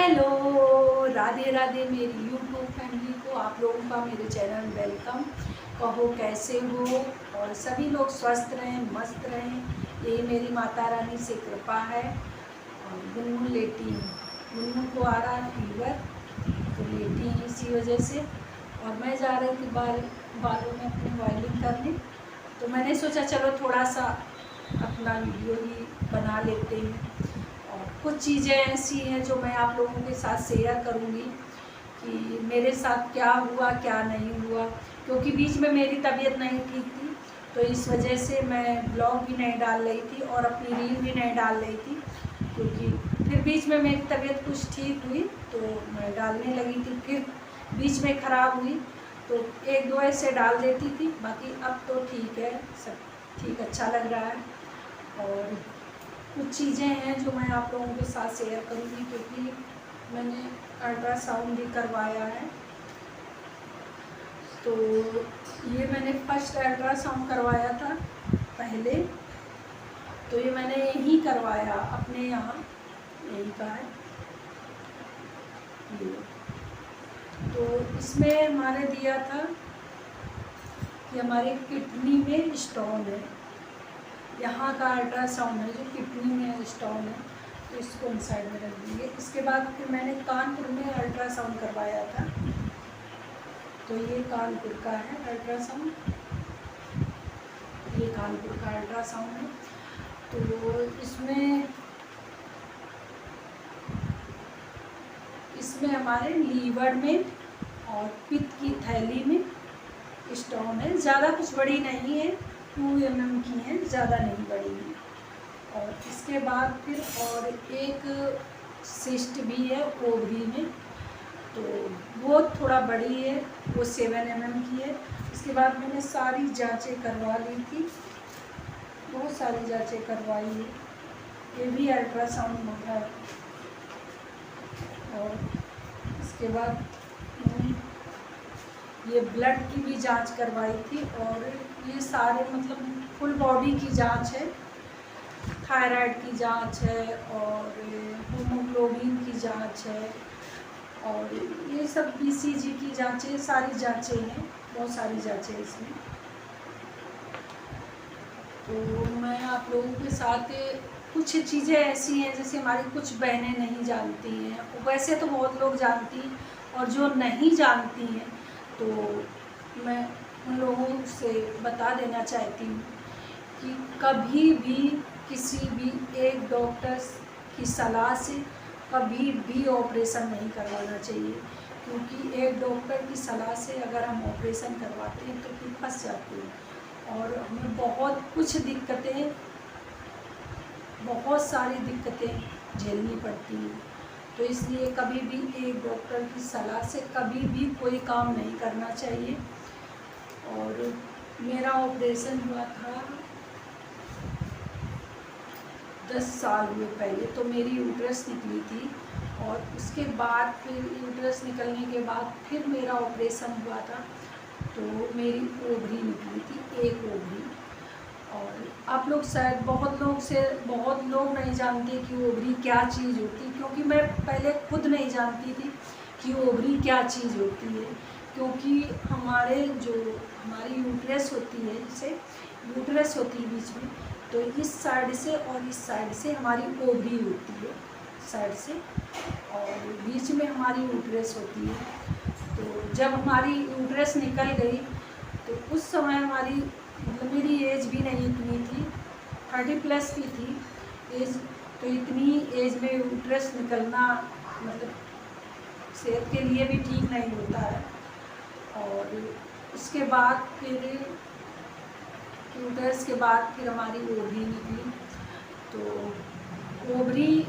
Hello, Radhe Radhe मेरी YouTube family को, आप लोगों का मेरे चैनल वेलकम। कहो कैसे हो, और सभी लोग स्वस्थ रहें, मस्त रहें, ये मेरी माता रानी से कृपा है। और गुनगुन लेटी हूँ, गुनगुन को आ रहा है फीवर, तो लेटी है इसी वजह से। और मैं जा रही थी बालों में अपने वायलिंग करने, तो मैंने सोचा चलो थोड़ा सा अपना वीडियो ही बना लेते हैं। और कुछ चीज़ें ऐसी हैं जो मैं आप लोगों के साथ शेयर करूँगी कि मेरे साथ क्या हुआ क्या नहीं हुआ, क्योंकि बीच में मेरी तबीयत नहीं ठीक थी, तो इस वजह से मैं ब्लॉग भी नहीं डाल रही थी और अपनी रील भी नहीं डाल रही थी। क्योंकि फिर बीच में मेरी तबीयत कुछ ठीक हुई तो मैं डालने लगी थी, फिर बीच में ख़राब हुई तो एक दो ऐसे डाल देती थी। बाकी अब तो ठीक है, सब ठीक, अच्छा लग रहा है। और कुछ चीज़ें हैं जो मैं आप लोगों के साथ शेयर करूँगी, क्योंकि मैंने अल्ट्रासाउंड भी करवाया है। तो ये मैंने फर्स्ट अल्ट्रासाउंड करवाया था पहले, तो ये मैंने यहीं करवाया अपने यहाँ, यहीं का है ये। तो इसमें हमारे दिया था कि हमारे किडनी में स्टोन है, यहाँ का अल्ट्रासाउंड है जो किडनी में स्टोन है, तो इसको इन साइड में रख देंगे। इसके बाद फिर मैंने कानपुर में अल्ट्रासाउंड करवाया था, तो ये कानपुर का है अल्ट्रासाउंड, ये कानपुर का अल्ट्रासाउंड है। तो इसमें हमारे लीवर में और पित्त की थैली में स्टोन है, ज़्यादा कुछ बड़ी नहीं है, 2 mm की है, ज़्यादा नहीं बड़ी है। और इसके बाद फिर और एक सिस्ट भी है ओवरी में, तो वो थोड़ा बड़ी है, वो 7 mm की है। इसके बाद मैंने सारी जांचें करवा ली थी, बहुत सारी जांचें करवाई है, ये भी अल्ट्रासाउंड होता है। और इसके बाद मैंने ये ब्लड की भी जांच करवाई थी, और ये सारे मतलब फुल बॉडी की जांच है, थायराइड की जांच है और हीमोग्लोबिन की जांच है, और ये सब BCG की जांचें, सारी जांचें हैं, बहुत सारी जांचें इसमें। तो मैं आप लोगों के साथ कुछ चीज़ें ऐसी हैं जैसे हमारी कुछ बहनें नहीं जानती हैं, वैसे तो बहुत लोग जानती हैं, और जो नहीं जानती हैं तो मैं उन लोगों से बता देना चाहती हूँ कि कभी भी किसी भी एक डॉक्टर की सलाह से कभी भी ऑपरेशन नहीं करवाना चाहिए, क्योंकि एक डॉक्टर की सलाह से अगर हम ऑपरेशन करवाते हैं तो फिर फंस जाते हैं और हमें बहुत कुछ दिक्कतें, बहुत सारी दिक्कतें झेलनी पड़ती हैं। तो इसलिए कभी भी एक डॉक्टर की सलाह से कभी भी कोई काम नहीं करना चाहिए। और मेरा ऑपरेशन हुआ था 10 साल हुए पहले, तो मेरी यूट्रस निकली थी, और उसके बाद फिर यूट्रस निकलने के बाद फिर मेरा ऑपरेशन हुआ था, तो मेरी ओवरी निकली थी, एक ओवरी। और आप लोग शायद बहुत लोग नहीं जानते कि ओवरी क्या चीज़ होती है, क्योंकि मैं पहले खुद नहीं जानती थी कि ओवरी क्या चीज़ होती है। क्योंकि हमारी यूट्रस होती है, जैसे यूट्रस होती है बीच में, तो इस साइड से और इस साइड से हमारी ओवरी होती है, साइड से, और बीच में हमारी यूट्रस होती है। तो जब हमारी यूट्रस निकल गई तो उस समय हमारी मतलब मेरी एज भी नहीं इतनी थी, 30+ की थी एज, तो इतनी एज में यूट्रस निकलना मतलब सेहत के लिए भी ठीक नहीं होता है। और उसके बाद फिर यूट्रस के बाद फिर हमारी ओवरी निकली। तो ओवरी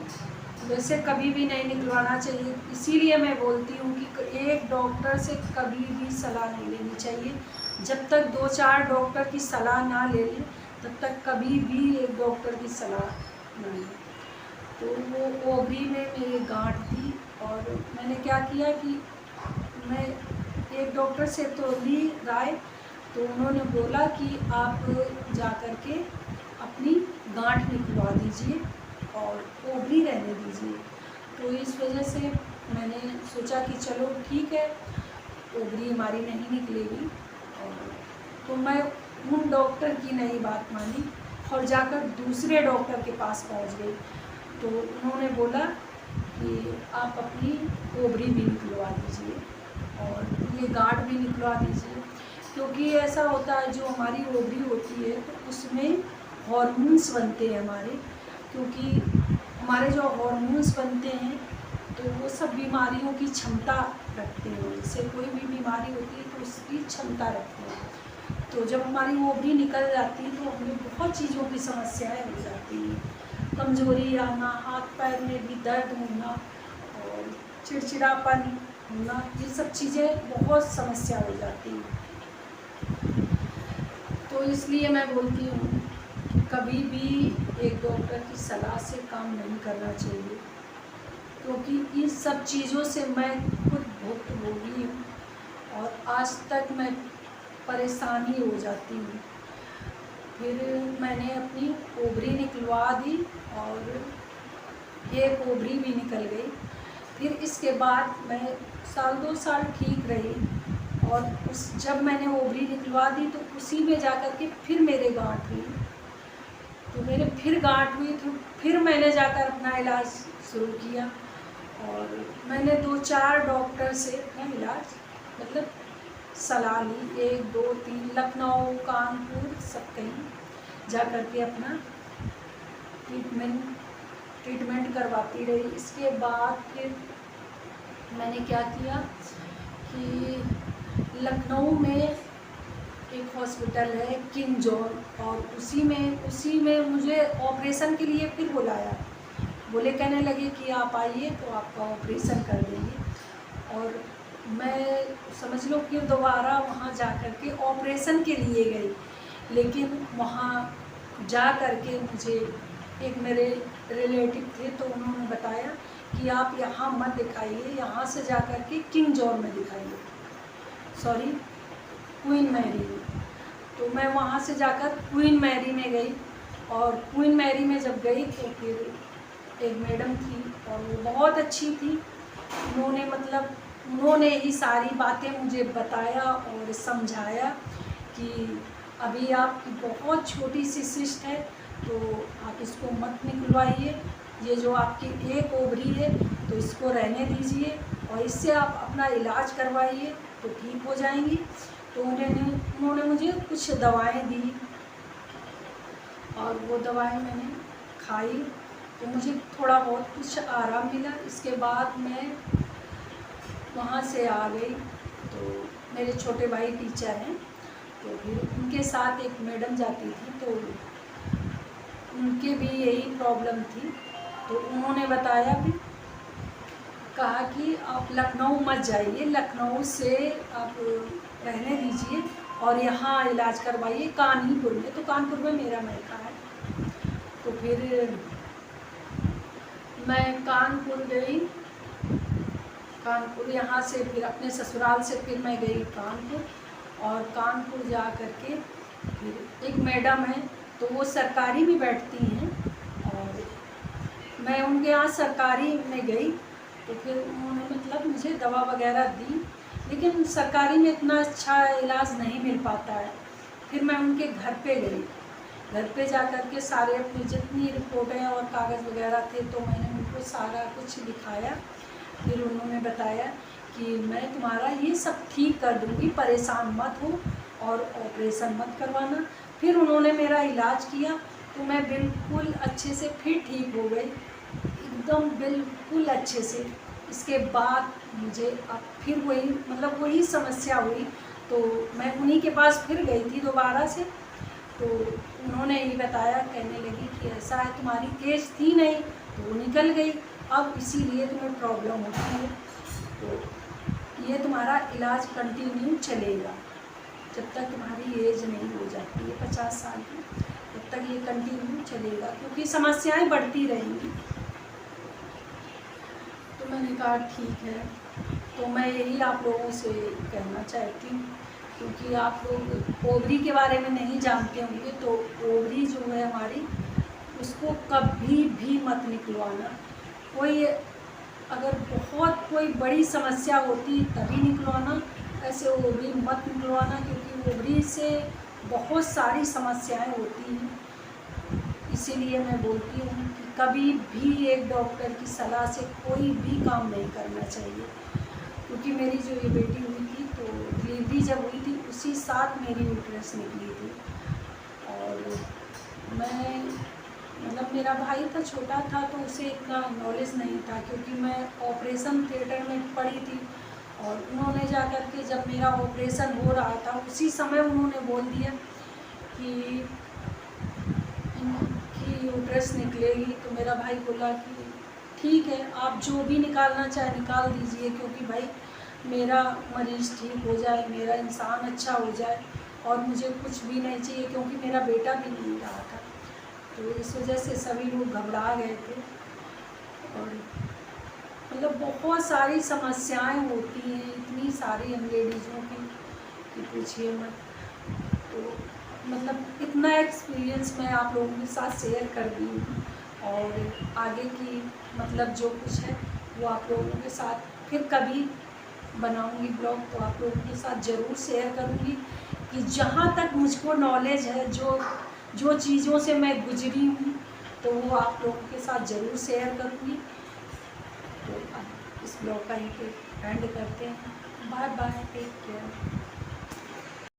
वैसे कभी भी नहीं निकलवाना चाहिए, इसीलिए मैं बोलती हूँ कि एक डॉक्टर से कभी भी सलाह नहीं लेनी चाहिए। जब तक 2-4 डॉक्टर की सलाह ना ले लें तब तक कभी भी एक डॉक्टर की सलाह ना लें। तो वो ओवरी में मेरी गांठ थी, और मैंने क्या किया कि मैं एक डॉक्टर से तो ली राय, तो उन्होंने बोला कि आप जा कर के अपनी गांठ निकलवा दीजिए और ओवरी रहने दीजिए। तो इस वजह से मैंने सोचा कि चलो ठीक है, ओवरी हमारी नहीं निकलेगी। और तो मैं उन डॉक्टर की नहीं बात मानी और जाकर दूसरे डॉक्टर के पास पहुंच गई। तो उन्होंने बोला कि आप अपनी ओवरी भी निकलवा दीजिए और ये गांठ भी निकलवा दीजिए, क्योंकि ऐसा होता है जो हमारी ओवरी होती है तो उसमें हॉर्मोन्स बनते हैं हमारे, क्योंकि हमारे जो हॉर्मोन्स बनते हैं तो वो सब बीमारियों की क्षमता रखते हैं। जैसे कोई भी बीमारी होती है तो उसकी क्षमता रखते हैं। तो जब हमारी ओवरी निकल जाती है तो हमें बहुत चीज़ों की समस्याएं हो जाती हैं, कमजोरी आना, हाथ पैर में भी दर्द होना और चिड़चिड़ापन होना, ये सब चीज़ें बहुत समस्या हो जाती हैं। तो इसलिए मैं बोलती हूँ कि कभी भी एक डॉक्टर की सलाह से काम नहीं करना चाहिए, क्योंकि इन सब चीज़ों से मैं खुद भुक्तभोगी हूँ और आज तक मैं परेशान ही हो जाती हूँ। फिर मैंने अपनी ओवरी निकलवा दी और एक ओवरी भी निकल गई। फिर इसके बाद मैं 1-2 साल ठीक रही और जब मैंने ओवरी निकलवा दी तो उसी में जाकर के फिर मेरे गांठ हुई। तो मेरे फिर गांठ हुई तो फिर मैंने जाकर अपना इलाज शुरू किया और मैंने 2-4 डॉक्टर से अपना इलाज मतलब सलाह ली, 1, 2, 3 लखनऊ, कानपुर, सब कहीं जा कर के अपना ट्रीटमेंट करवाती रही। इसके बाद फिर मैंने क्या किया कि लखनऊ में एक हॉस्पिटल है किंग जॉन, और उसी में मुझे ऑपरेशन के लिए फिर बुलाया। बोले, कहने लगे कि आप आइए तो आपका ऑपरेशन कर देंगे। और मैं समझ लो कि दोबारा वहाँ जा कर के ऑपरेशन के लिए गई, लेकिन वहाँ जा कर के मुझे एक मेरे रिलेटिव थे तो उन्होंने बताया कि आप यहाँ मत दिखाइए, यहाँ से जा कर के किंग जॉन में दिखाइए, सॉरी क्वीन मैरी में। तो मैं वहाँ से जाकर क्वीन मैरी में गई और क्वीन मैरी में जब गई तो फिर एक मैडम थी और वो बहुत अच्छी थी। उन्होंने ही सारी बातें मुझे बताया और समझाया कि अभी आपकी बहुत छोटी सी सिस्ट है तो आप इसको मत निकलवाइए, ये जो आपकी एक ओवरी है तो इसको रहने दीजिए और इससे आप अपना इलाज करवाइए तो ठीक हो जाएंगी। तो उन्होंने मुझे कुछ दवाएं दी और वो दवाएं मैंने खाई तो मुझे थोड़ा बहुत कुछ आराम मिला। इसके बाद मैं वहाँ से आ गई। तो मेरे छोटे भाई टीचर हैं तो फिर उनके साथ एक मैडम जाती थी तो उनके भी यही प्रॉब्लम थी। तो उन्होंने बताया भी, कहा कि आप लखनऊ मत जाइए, लखनऊ से आप रहने दीजिए और यहाँ इलाज करवाइए कानपुर में। तो कानपुर में मेरा मैका है। तो फिर मैं कानपुर गई, कानपुर यहाँ से फिर अपने ससुराल से फिर मैं गई कानपुर और कानपुर जा कर के फिर एक मैडम है तो वो सरकारी में बैठती हैं और मैं उनके यहाँ सरकारी में गई। तो फिर उन्होंने मतलब मुझे दवा वगैरह दी, लेकिन सरकारी में इतना अच्छा इलाज नहीं मिल पाता है। फिर मैं उनके घर पे गई, घर पे जा कर के सारे अपनी जितनी रिपोर्टें और कागज़ वगैरह थे तो मैंने उनको सारा कुछ दिखाया। फिर उन्होंने बताया कि मैं तुम्हारा ये सब ठीक कर दूँगी, परेशान मत हो और ऑपरेशन मत करवाना। फिर उन्होंने मेरा इलाज किया तो मैं बिल्कुल अच्छे से फिर ठीक हो गई, एकदम बिल्कुल अच्छे से। इसके बाद मुझे अब फिर वही समस्या हुई तो मैं उन्हीं के पास फिर गई थी दोबारा से। तो उन्होंने ही बताया, कहने लगी कि ऐसा है, तुम्हारी एज थी नहीं तो वो निकल गई, अब इसीलिए तुम्हें प्रॉब्लम होती है। तो ये तुम्हारा इलाज कंटिन्यू चलेगा जब तक तुम्हारी एज नहीं हो जाती है 50 साल की, तब तक ये कंटिन्यू चलेगा, क्योंकि समस्याएं बढ़ती रहेंगी। तो मैंने कहा ठीक है। तो मैं यही आप लोगों से कहना चाहती हूँ, क्योंकि आप लोग ओवरी के बारे में नहीं जानते होंगे तो ओवरी जो है हमारी, उसको कभी भी मत निकलवाना। कोई अगर बहुत कोई बड़ी समस्या होती तभी निकलवाना, ऐसे ओवरी मत निकलवाना, क्योंकि ओवरी से बहुत सारी समस्याएं होती हैं। इसीलिए मैं बोलती हूँ कि कभी भी एक डॉक्टर की सलाह से कोई भी काम नहीं करना चाहिए। क्योंकि मेरी जो ये बेटी हुई थी, तो डिलीवरी जब हुई थी उसी साथ मेरी यूट्रस निकली थी। और मैं मतलब मेरा भाई था, छोटा था, तो उसे इतना नॉलेज नहीं था, क्योंकि मैं ऑपरेशन थिएटर में पड़ी थी। और उन्होंने जा कर के जब मेरा ऑपरेशन हो रहा था उसी समय उन्होंने बोल दिया कि यूट्रस निकलेगी। तो मेरा भाई बोला कि ठीक है, आप जो भी निकालना चाहे निकाल दीजिए, क्योंकि भाई मेरा मरीज़ ठीक हो जाए, मेरा इंसान अच्छा हो जाए, और मुझे कुछ भी नहीं चाहिए, क्योंकि मेरा बेटा भी नहीं रहा था। तो इस वजह से सभी लोग घबरा गए थे। और मतलब बहुत सारी समस्याएं होती हैं, इतनी सारी हम लेडीज़ों की कि पूछिए मत। तो मतलब इतना एक्सपीरियंस मैं आप लोगों के साथ शेयर कर दी हूँ, और आगे की मतलब जो कुछ है वो आप लोगों के साथ फिर कभी बनाऊंगी ब्लॉग, तो आप लोगों के साथ ज़रूर शेयर करूँगी कि जहाँ तक मुझको नॉलेज है, जो चीज़ों से मैं गुजरी हूँ, तो वो आप लोगों के साथ ज़रूर शेयर करूँगी। तो अब इस ब्लॉग का ही एंड करते हैं। Bye bye, take care.